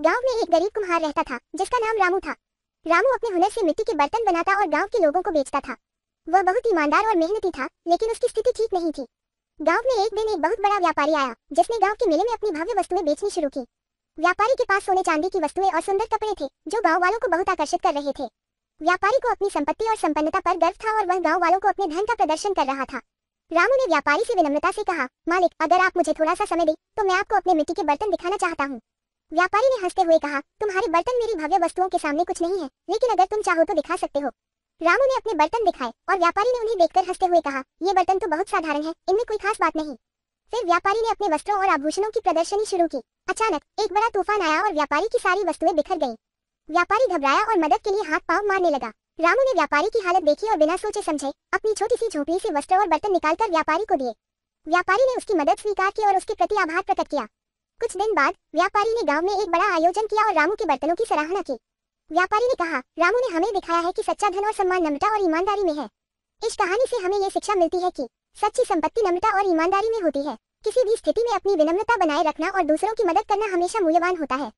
गांव में एक गरीब कुम्हार रहता था जिसका नाम रामू था। रामू अपने हुनर से मिट्टी के बर्तन बनाता और गांव के लोगों को बेचता था। वह बहुत ईमानदार और मेहनती था, लेकिन उसकी स्थिति ठीक नहीं थी। गांव में एक दिन एक बहुत बड़ा व्यापारी आया जिसने गांव के मेले में अपनी भव्य वस्तुएं बेचनी शुरू की। व्यापारी के पास सोने चांदी की वस्तुएं और सुंदर कपड़े थे जो गाँव वालों को बहुत आकर्षित कर रहे थे। व्यापारी को अपनी संपत्ति और संपन्नता पर गर्व था और वह गाँव वालों को अपने धन का प्रदर्शन कर रहा था। रामू ने व्यापारी से विनम्रता से कहा, मालिक, अगर आप मुझे थोड़ा सा समय दें तो मैं आपको अपने मिट्टी के बर्तन दिखाना चाहता हूँ। व्यापारी ने हंसते हुए कहा, तुम्हारे बर्तन मेरी भव्य वस्तुओं के सामने कुछ नहीं है, लेकिन अगर तुम चाहो तो दिखा सकते हो। रामू ने अपने बर्तन दिखाए और व्यापारी ने उन्हें देखकर हंसते हुए कहा, ये बर्तन तो बहुत साधारण है, इनमें कोई खास बात नहीं। फिर व्यापारी ने अपने वस्त्रों और आभूषणों की प्रदर्शनी शुरू की। अचानक एक बड़ा तूफान आया और व्यापारी की सारी वस्तुएं बिखर गईं। व्यापारी घबराया और मदद के लिए हाथ पांव मारने लगा। रामू ने व्यापारी की हालत देखी और बिना सोचे समझे अपनी छोटी सी झोंपड़ी से वस्त्र और बर्तन निकालकर व्यापारी को दिए। व्यापारी ने उसकी मदद स्वीकार की और उसके प्रति आभार प्रकट किया। कुछ दिन बाद व्यापारी ने गांव में एक बड़ा आयोजन किया और रामू के बर्तनों की सराहना की। व्यापारी ने कहा, रामू ने हमें दिखाया है कि सच्चा धन और सम्मान नम्रता और ईमानदारी में है। इस कहानी से हमें ये शिक्षा मिलती है कि सच्ची संपत्ति नम्रता और ईमानदारी में होती है। किसी भी स्थिति में अपनी विनम्रता बनाए रखना और दूसरों की मदद करना हमेशा मूल्यवान होता है।